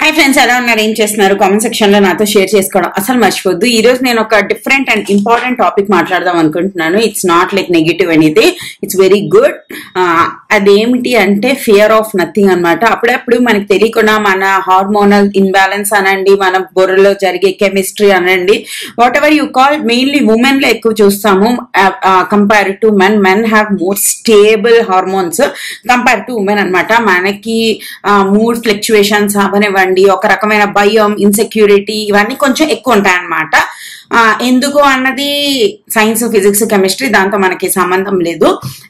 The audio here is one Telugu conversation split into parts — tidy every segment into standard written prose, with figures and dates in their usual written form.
హాయ్ ఫ్రెండ్స్, ఎలా ఉన్నారు? ఏం చేస్తున్నారు? కామెంట్ సెక్షన్ లో నాతో షేర్ చేసుకోవడం అసలు మర్చిపోద్దు. ఈ రోజు నేను ఒక డిఫరెంట్ అండ్ ఇంపార్టెంట్ టాపిక్ మాట్లాడదాం అనుకుంటున్నాను. It's not like negative anything, it's very good. అదేమిటి అంటే ఫియర్ ఆఫ్ నథింగ్ అనమాట. అప్పుడప్పుడు మనకి తెలియకుండా మన హార్మోనల్ ఇన్బ్యాలెన్స్ అనండి, మన బుర్రలో జరిగే కెమిస్ట్రీ అనండి, what ever you call, mainly women లో ఎక్కువ చూస్తాము compare to men. Men have more stable hormones compare to women అనమాట. మనకి మూడ్ ఫ్లక్చువేషన్స్ అవనివ్వండి, ఒక రకమైన భయం, ఇన్సెక్యూరిటీ, ఇవన్నీ కొంచెం ఎక్కువ ఉంటాయి అన్నమాట. ఎందుకు అన్నది సైన్స్, ఫిజిక్స్, కెమిస్ట్రీ, దాంతో మనకి సంబంధం లేదు.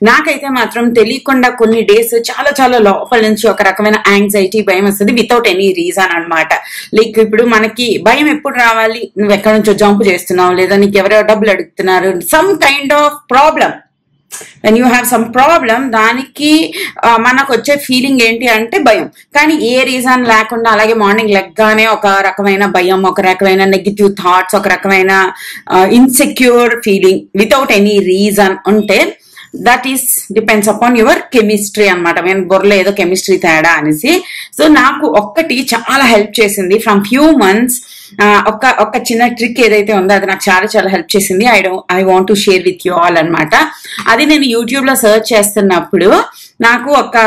నాకైతే మాత్రం తెలియకుండా కొన్ని డేస్ చాలా చాలా లోపల నుంచి ఒక రకమైన యాంగ్జైటీ, భయం వస్తుంది వితౌట్ ఎనీ రీజన్ అనమాట. లైక్ ఇప్పుడు మనకి భయం ఎప్పుడు రావాలి? నువ్వు ఎక్కడి నుంచో జంప్ చేస్తున్నావు, లేదా నీకు ఎవరో డబ్బులు అడుగుతున్నారు, some kind of problem. When you have some problem, దానికి మనకు వచ్చే ఫీలింగ్ ఏంటి అంటే భయం. కానీ ఏ రీజన్ లేకుండా అలాగే మార్నింగ్ లెగ్గానే ఒక రకమైన భయం, ఒక రకమైన నెగిటివ్ థాట్స్, ఒక రకమైన insecure feeling without any reason ఉంటే that is depends upon your chemistry అనమాట. నేను బుర్రలో ఏదో కెమిస్ట్రీ తేడా అనేసి. సో నాకు ఒక్కటి చాలా హెల్ప్ చేసింది ఫ్రమ్ ఫ్యూ మంత్స్. ఒక చిన్న ట్రిక్ ఏదైతే ఉందో అది నాకు చాలా చాలా హెల్ప్ చేసింది. I want to share with you all అనమాట. అది నేను యూట్యూబ్ లో సర్చ్ చేస్తున్నప్పుడు నాకు ఒక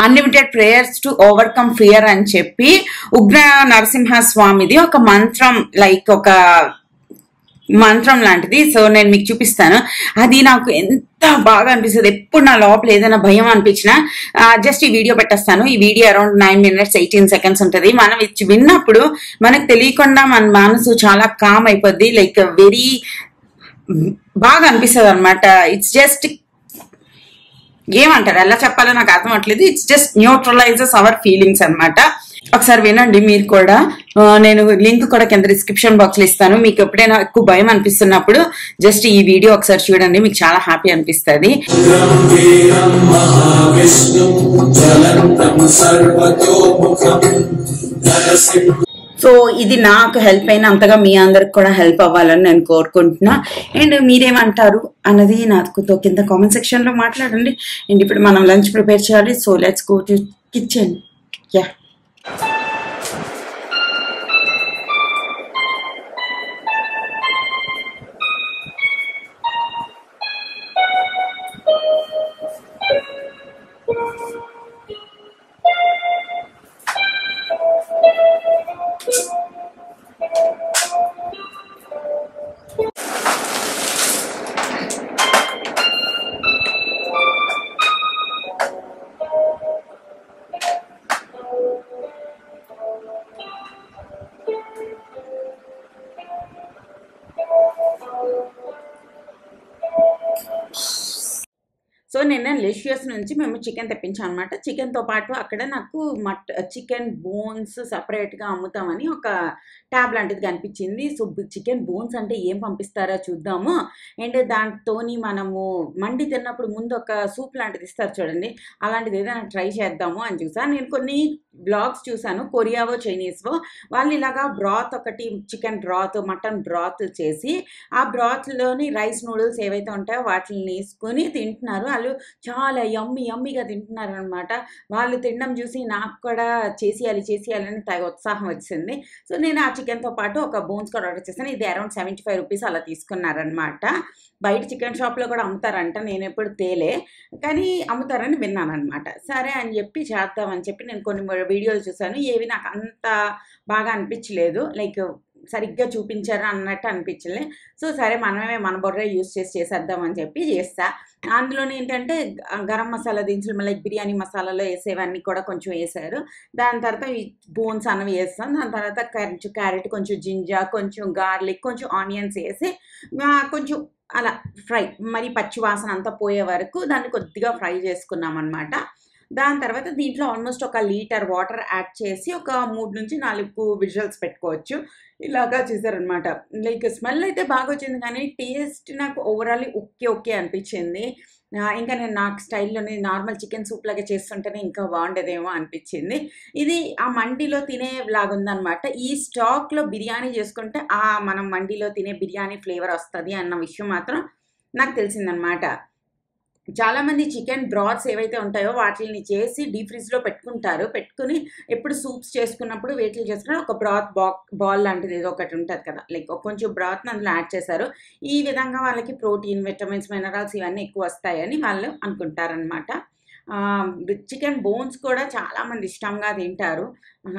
unlimited prayers to overcome fear అని చెప్పి ఉగ్ర నరసింహ స్వామిది ఒక మంత్రం, లైక్ ఒక మంత్రం లాంటిది. సో నేను మీకు చూపిస్తాను. అది నాకు ఎంత బాగా అనిపిస్తుంది. ఎప్పుడు నా లోపల ఏదైనా భయం అనిపించినా జస్ట్ ఈ వీడియో పెట్టేస్తాను. ఈ వీడియో అరౌండ్ 9 minutes 18 seconds ఉంటుంది. మనం విన్నప్పుడు మనకు తెలియకుండా మన మనసు చాలా కామ్ అయిపోద్ది. లైక్ వెరీ బాగా అనిపిస్తుంది అనమాట. ఇట్స్ జస్ట్ ఏమంటారు, ఎలా చెప్పాలో నాకు అర్థం అవట్లేదు. ఇట్స్ జస్ట్ న్యూట్రలైజెస్ అవర్ ఫీలింగ్స్ అనమాట. ఒకసారి వినండి మీరు కూడా. నేను లింక్ కూడా కింద డిస్క్రిప్షన్ బాక్స్ లో ఇస్తాను. మీకు ఎప్పుడైనా ఎక్కువ భయం అనిపిస్తున్నప్పుడు జస్ట్ ఈ వీడియో ఒకసారి చూడండి, మీకు చాలా హ్యాపీ అనిపిస్తుంది. సో ఇది నాకు హెల్ప్ అయిన అంతగా మీ అందరికి కూడా హెల్ప్ అవ్వాలని నేను కోరుకుంటున్నా. అండ్ మీరేమంటారు అన్నది నాకు కింద కామెంట్ సెక్షన్ లో మాట్లాడండి. అండ్ ఇప్పుడు మనం లంచ్ ప్రిపేర్ చేయాలి. So let's go to kitchen. Yeah, so నిన్న లెషియస్ నుంచి మేము చికెన్ తెప్పించాం అనమాట. చికెన్తో పాటు అక్కడ నాకు చికెన్ బోన్స్ సపరేట్గా అమ్ముతామని ఒక ట్యాబ్ లాంటిది కనిపించింది. సో చికెన్ బోన్స్ అంటే ఏం పంపిస్తారో చూద్దాము. అండ్ దాంతోని మనము మండి తిన్నప్పుడు ముందు ఒక సూప్ లాంటిది ఇస్తారు చూడండి, అలాంటిది ఏదైనా ట్రై చేద్దాము అని చూసాను. నేను కొన్ని బ్లాగ్స్ చూసాను, కొరియావో చైనీస్వో. వాళ్ళు ఇలాగా బ్రాత్, ఒకటి చికెన్ బ్రాత్, మటన్ బ్రాత్ చేసి ఆ బ్రాత్లోని రైస్ నూడిల్స్ ఏవైతే ఉంటాయో వాటిని వేసుకొని తింటున్నారు. వాళ్ళు చాలా యమ్మీగా తింటున్నారు అనమాట. వాళ్ళు తినడం చూసి నాకు కూడా చేసేయాలని తెగ ఉత్సాహం వచ్చింది. సో నేను ఆ చికెన్తో పాటు ఒక బోన్స్ కూడా ఆర్డర్ చేశాను. ఇది అరౌండ్ 75 rupees అలా తీసుకున్నారనమాట. బయట చికెన్ షాప్లో కూడా అమ్ముతారంట, నేను ఎప్పుడు తేలే, కానీ అమ్ముతారని విన్నాను అనమాట. సరే అని చెప్పి చేద్దామని చెప్పి నేను కొన్ని వీడియోలు చూసాను. ఏవి నాకు అంత బాగా అనిపించలేదు, లైక్ సరిగ్గా చూపించారు అన్నట్టు అనిపించలే. సో సరే మనమే మన బొర్రే యూజ్ చేసేద్దామని చెప్పి చేస్తా. అందులోనే ఏంటంటే గరం మసాలా దినుసులు, లైక్ బిర్యానీ మసాలాలో వేసేవన్నీ కూడా కొంచెం వేసారు. దాని తర్వాత ఈ బోన్స్ అన్నవి వేస్తాం. దాని తర్వాత కొంచెం క్యారెట్, కొంచెం జింజర్, కొంచెం గార్లిక్, కొంచెం ఆనియన్స్ వేసి కొంచెం అలా ఫ్రై, మరి పచ్చి వాసన అంతా పోయే వరకు దాన్ని కొద్దిగా ఫ్రై చేసుకున్నాం అనమాట. దాని తర్వాత దీంట్లో ఆల్మోస్ట్ 1 లీటర్ వాటర్ యాడ్ చేసి ఒక 3 నుంచి 4 విజిల్స్ పెట్టుకోవచ్చు. ఇలాగా చేశారనమాట. లైక్ స్మెల్ అయితే బాగా వచ్చింది, కానీ టేస్ట్ నాకు ఓవరాల్లీ ఓకే అనిపించింది. ఇంకా నేను నాకు స్టైల్లోనే నార్మల్ చికెన్ సూప్ లాగా చేస్తుంటేనే ఇంకా బాగుండేదేమో అనిపించింది. ఇది ఆ మండీలో తినేలాగుందనమాట. ఈ స్టాక్లో బిర్యానీ చేసుకుంటే మనం మండీలో తినే బిర్యానీ ఫ్లేవర్ వస్తుంది అన్న విషయం మాత్రం నాకు తెలిసిందనమాట. చాలామంది చికెన్ బ్రాత్స్ ఏవైతే ఉంటాయో వాటిని చేసి డీప్ ఫ్రిడ్జ్‌లో పెట్టుకుంటారు. పెట్టుకొని ఎప్పుడు సూప్స్ చేసుకున్నప్పుడు వేటిలో చేసుకున్నా ఒక బ్రాత్ బాల్ లాంటిది ఏదో ఒకటి ఉంటది కదా! లైక్ కొంచెం బ్రాత్‌ని అందులో యాడ్ చేశారు. ఈ విధంగా వాళ్ళకి ప్రోటీన్, విటమిన్స్, మినరల్స్ ఇవన్నీ ఎక్కువొస్తాయని వాళ్ళు అనుకుంటారనమాట. చికెన్ బోన్స్ కూడా చాలామంది ఇష్టంగా తింటారు.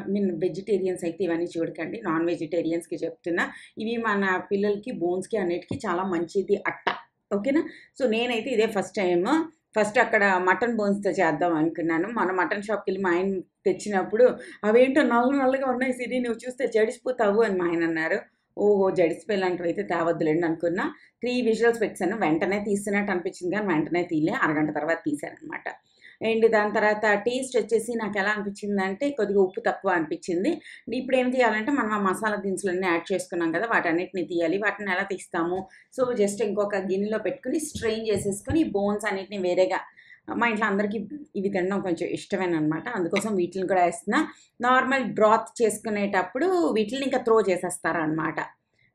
మీన్ వెజిటేరియన్స్ అయితే ఇవన్నీ చూడకండి. నాన్ వెజిటేరియన్స్‌కి చెప్తున్నా. ఇవి మన పిల్లలకి బోన్స్‌కి అన్నిటికి చాలా మంచిది అట్ట. ఓకేనా? సో, నేనైతే ఇదే ఫస్ట్ టైము. ఫస్ట్ అక్కడ మటన్ బోన్స్‌తో చేద్దాం అనుకున్నాను. మొన్న మటన్ షాప్‌కెళ్ళి మా ఆయన తెచ్చినప్పుడు, "అవేంటో నల్ల నల్లగా ఉన్నాయి సిరి నువ్వు చూస్తే జడిసిపోతావు" అని మా ఆయన అన్నారు. ఓహో! జడిసిపోయేలాంటివైతే తేవద్దులెండి అనుకున్నా. 3 విజిల్స్ పెట్టేసాను. వెంటనే తీస్తున్నట్టు అనిపించింది కానీ వెంటనే తీయలే. అరగంట తర్వాత తీశాననమాట. అండ్ దాని తర్వాత టేస్ట్ వచ్చేసి నాకెలా అనిపించిందంటే కొద్దిగా ఉప్పు తక్కువ అనిపించింది. ఇప్పుడేం తీయాలంటే మనం ఆ మసాలా దినుసులన్నీ యాడ్ చేసుకున్నాం కదా! వాటన్నిటిని తీయాలి. వాటిని ఎలా తీస్తాము? సో, జస్ట్ ఇంకొక గిన్నెలో పెట్టుకొని స్ట్రెయిన్ చేసేసుకొని ఈ బోన్స్ అన్నిటిని వేరేగా మా ఇంట్లో అందరికీ ఇవి తినడం కొంచెం ఇష్టమేననమాట. అందుకోసం వీటిలిని కూడా ఏస్తున్నా. నార్మల్ బ్రాత్ చేసుకునేటప్పుడు వీటిలిని ఇంకా త్రో చేసేస్తారనమాట.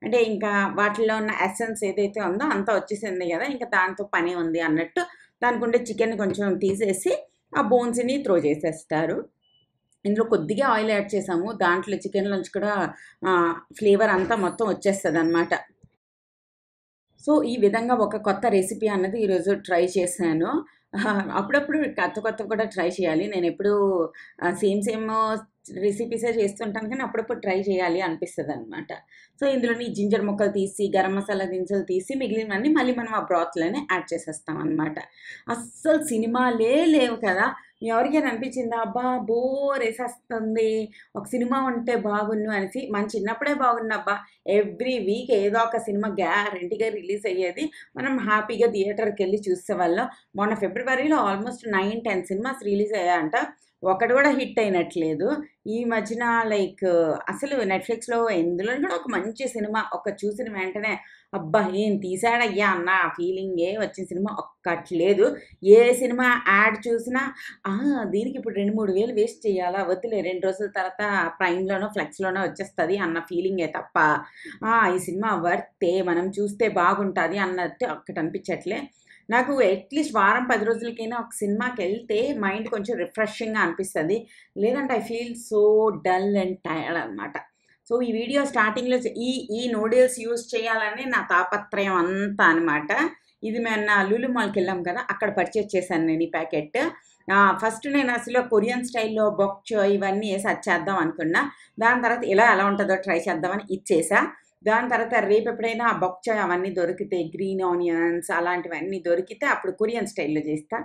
అంటే ఇంకా వాటిలో ఉన్న ఎసెన్స్ ఏదైతే ఉందో అంతా వచ్చేసింది గదా! ఇంక దాంతో పనే ఉంది అన్నట్టు దానికుండే చికెన్‌ని కొంచెం తీసేసి ఆ బోన్స్‌ని త్రో చేసేస్తారు. ఇందులో కొద్దిగా ఆయిల్ యాడ్ చేసాము. దాంట్లో చికెన్‌లోంచి కూడా ఫ్లేవర్ అంతా మొత్తం వచ్చేస్తదనమాట. సో, ఈ విధంగా ఒక కొత్త రెసిపీ అన్నది ఈరోజు ట్రై చేశాను. అప్పుడప్పుడు కొత్తవి కూడా ట్రై చేయాలి. నేనెప్పుడూ సేమ్ రెసిపీసే చేస్తుంటాను కానీ అప్పుడప్పుడు ట్రై చేయాలి అనిపిస్తదనమాట. సో, ఇందులోని జింజర్ ముక్కలు తీసి, గరం మసాలా దినుసులు తీసి మిగిలినవన్నీ మళ్ళీ మనం ఆ బ్రాత్‌లోనే యాడ్ చేసేస్తామనమాట. అస్సలు సినిమాలే లేవు కదా! ఎవరికైనా అనిపించిందా? అబ్బా! బోరేసేస్తుంది. ఒక సినిమా ఉంటే బాగున్ను అనేసి. మన చిన్నప్పుడే బాగుండబ్బా! ఎవ్రీ వీక్ ఏదో ఒక సినిమా గ్యారంటీగా రిలీజ్ అయ్యేది. మనం హ్యాపీగా థియేటర్‌కెళ్ళి చూసేవాళ్ళం. మొన్న ఫిబ్రవరిలో ఆల్మోస్ట్ 9, 10 సినిమాస్ రిలీజ్ అయ్యాయంట. ఒకటి కూడా హిట్ అయినట్లేదు. ఈ మధ్యన లైక్ అసలు నెట్‌ఫ్లిక్స్‌లో ఇందులో కూడా ఒక మంచి సినిమా చూసిన వెంటనే అబ్బా! ఏం తీశాడయ్యా అన్న ఫీలింగే వచ్చిన సినిమా ఒక్కటి లేదు. ఏ సినిమా యాడ్ చూసినా ఆ! దీనికి ఇప్పుడు 2, 3 వేలు వేస్ట్ చేయాలా? వద్దులే 2 రోజుల తర్వాత ప్రైమ్‌లోనో, ఫ్లెక్స్‌లోనో వచ్చేస్తది అన్న ఫీలింగే తప్ప, ఈ సినిమా వర్తే మనం చూస్తే బాగుంటది అన్నట్టు ఒక్కటనిపించట్లే. నాకు అట్‌లీస్ట్ వారం, 10 రోజులకైనా ఒక సినిమాకెళ్తే మైండ్ కొంచెం రిఫ్రెషింగ్‌గా అనిపిస్తది. లేదంటే I feel so dull and tired అనమాట. సో, ఈ వీడియో స్టార్టింగ్‌లో ఈ నూడిల్స్ యూజ్ చేయాలనే నా తాపత్రయం అంతా అనమాట. ఇది మొన్న లూలు మాల్‌కెళ్ళాం కదా! అక్కడ పర్చేజ్ చేశాను నేను ఈ ప్యాకెట్. ఫస్ట్ నేనసలు కొరియన్ స్టైల్‌లో బొక్ చోయ్ ఇవన్నీ ఏసి అది చేద్దాం అనుకున్నా. దాని తర్వాత ఇలా ఎలా ఉంటదో ట్రై చేద్దామని ఇది చేశా. దాని తర్వాత రేపెప్పుడైనా ఆ బొక్ చాయ్ అవన్నీ దొరికితే గ్రీన్ ఆనియన్స్ అలాంటివన్నీ దొరికితే అప్పుడు కొరియన్ స్టైల్‌లో చేస్తా.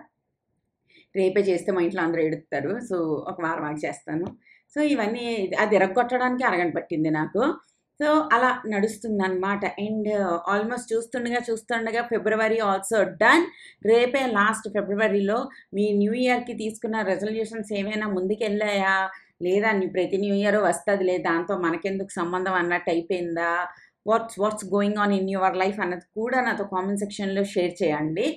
రేపే చేస్తే మా ఇంట్లో అందరూ ఏడుత్తారు. సో, ఒక వారం ఆగి చేస్తాను. సో, ఇవన్నీ అది ఇరగ్గొట్టడానికి అరగంట పట్టింది నాకు. సో, అలా నడుస్తుందనమాట. అండ్ ఆల్మోస్ట్ చూస్తుండగా ఫిబ్రవరి ఆల్సో డన్. రేపే లాస్ట్ ఫిబ్రవరిలో మీ న్యూ ఇయర్‌కి తీసుకున్న రెజల్యూషన్స్ ఏమైనా ముందుకెళ్ళాయా? లేదా ప్రతి న్యూ ఇయర్ వస్తదిలే దాంతో మనకెందుకు సంబంధం అన్నట్టు అయిపోయిందా? What's going on in your life అన్నది కూడా నాతో కామెంట్ సెక్షన్‌లో షేర్ చేయండి.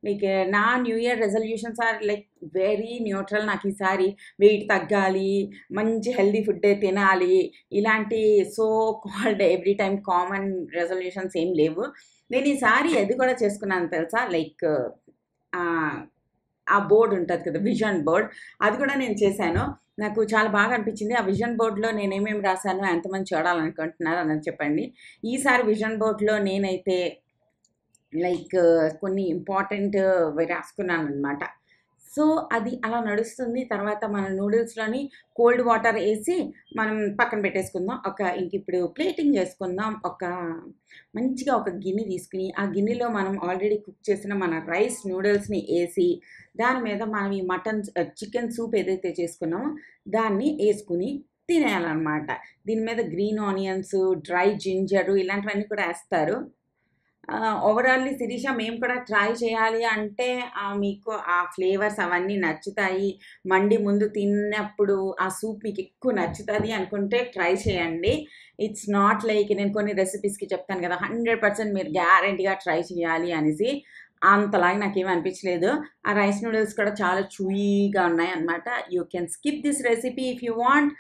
లైక్ నా new year resolutions are like very neutral. నాకు ఈసారి వెయిట్ తగ్గాలి, మంచి హెల్తీ ఫుడ్డే తినాలి, ఇలాంటి so called every time common resolutions ఏం లేవు. నేను ఈసారి అది కూడా చేసుకున్నాను తెలుసా? లైక్ ఆహ్, ఆ బోర్డ్ ఉంటది కదా! Vision board. అది కూడా నేను చేశాను. నాకు చాలా బాగా అనిపించింది. ఆ విజన్ బోర్డ్‌లో నేనేమేమి రాసానో ఎంతమంది చూడాలనుకుంటున్నారు అన్నది చెప్పండి. ఈసారి విజన్ బోర్డ్‌లో నేనైతే లైక్ కొన్ని ఇంపార్టెంట్‌వి రాసుకున్నాననమాట. సో, అది అలా నడుస్తుంది. తర్వాత మన నూడిల్స్‌లోని కోల్డ్ వాటర్ ఏసి మనం పక్కన పెట్టేసుకుందాం. ఇంకిప్పుడు ప్లేటింగ్ చేసుకుందాం. మంచిగా ఒక గిన్నె తీసుకొని, ఆ గిన్నెలో మనం ఆల్రెడీ కుక్ చేసిన మన రైస్ నూడిల్స్‌ని ఏసి, దాని మీద మనం ఈ చికెన్ సూప్ ఏదైతే చేసుకున్నామో దాన్ని ఏసుకొని తినేయాలనమాట. దీని మీద గ్రీన్ ఆనియన్స్, డ్రై జింజరు ఇలాంటివన్నీ కూడా ఏస్తారు. ఓవరాల్లీ శిరీష మేము కూడా ట్రై చేయాలి అంటే మీకు ఆ ఫ్లేవర్స్ అవన్నీ నచ్చుతాయి. మండి ముందు తిన్నప్పుడు ఆ సూప్ మీకెక్కువ నచ్చుతది అనుకుంటే ట్రై చేయండి. ఇట్స్ నాట్ లైక్ నేను కొన్ని రెసిపీస్‌కి చెప్తాను కదా! 100% మీరు గ్యారంటీగా ట్రై చేయాలి అనేసి. అంతలాగా నాకేమి అనిపించలేదు. ఆ రైస్ నూడిల్స్ కూడా చాలా చూయీగా ఉన్నాయన్నమాట. You can skip this recipe if you want.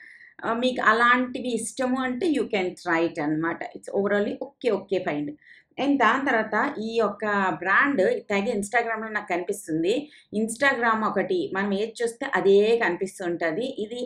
మీకు అలాంటివి ఇష్టము అంటే యూ కెన్ ట్రై ఇట్ అనమాట. It's ఓవరాల్లీ okay. Okay. Fine. And దాని తర్వాత ఈ యొక్క బ్రాండ్ తెగ ఇన్‌స్టాగ్రామ్‌లో నాకు కనిపిస్తుంది. ఇన్‌స్టాగ్రామ్ ఒకటి మనం ఏది చూస్తే అదే కనిపిస్తుంటది. ఇది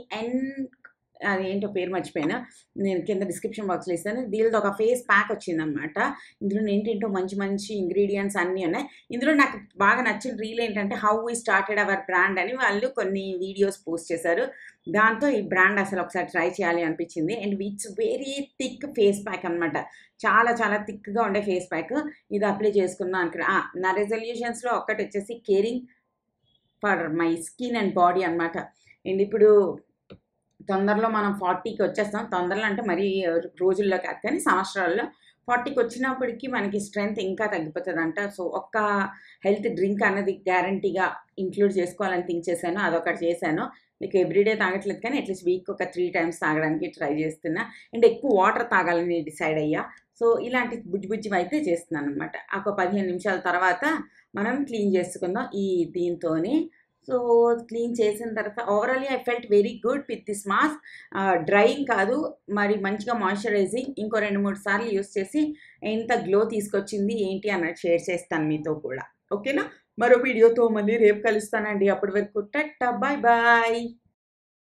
అదేంటో పేరు మర్చిపోయాను. నేను కింద డిస్క్రిప్షన్ బాక్స్‌లో ఇస్తాను. దీనిది ఒక ఫేస్ ప్యాక్ వచ్చిందనమాట. ఇందులో ఏంటేంటో మంచి మంచి ఇంగ్రీడియెంట్స్ అన్నీ ఉన్నాయి. ఇందులో నాకు బాగా నచ్చిన రీల్ ఏంటంటే how we started our brand అని వాళ్ళు కొన్ని వీడియోస్ పోస్ట్ చేశారు. దాంతో ఈ బ్రాండ్ అసలు ఒకసారి ట్రై చేయాలి అనిపించింది. And it's very thick face pack అనమాట. చాలా చాలా థిక్‌గా ఉండే ఫేస్ ప్యాక్. ఇది అప్లై చేసుకున్నా అనుకున్నా. నా రిజల్యూషన్స్‌లో ఒక్కటొచ్చేసి caring for my skin and body అనమాట. అండ్ ఇప్పుడు తొందరలో మనం 40కి వచ్చేస్తాం. తొందరలో అంటే మరీ రోజుల్లో కాదు కానీ సంవత్సరాల్లో 40కి వచ్చినప్పటికి మనకి స్ట్రెంత్ ఇంకా తగ్గిపోతదంట. సో, ఒక్క హెల్త్ డ్రింక్ అన్నది గ్యారంటీగా ఇంక్లూడ్ చేసుకోవాలని థింక్ చేశాను. అదొకటి చేశాను. మీకు ఎవ్రీడే తాగట్లేదు కానీ అట్‌లీస్ట్ వీక్ ఒక 3 టైమ్స్ తాగడానికి ట్రై చేస్తున్నా. అండ్ ఎక్కువ వాటర్ తాగాలని డిసైడ్ అయ్యా. సో, ఇలాంటి బుజ్జి బుజ్జివైతే చేస్తున్నాననమాట. ఒక 15 నిమిషాల తర్వాత మనం క్లీన్ చేసుకుందాం ఈ దీంతోని. సో, క్లీన్ చేసిన తర్వాత ఓవరాల్లీ I felt very good with this mask. Drying కాదు, మరి మంచిగా మాయిశ్చరైజింగ్. ఇంకో 2, 3 సార్లు యూజ్ చేసి ఎంత గ్లో తీసుకొచ్చింది ఏంటి అన్నది షేర్ చేస్తాను మీతో కూడా. ఓకేనా? మరో వీడియోతో మళ్ళీ రేపు కలుస్తానండి. అప్పటి వరకు టాటా! Bye bye.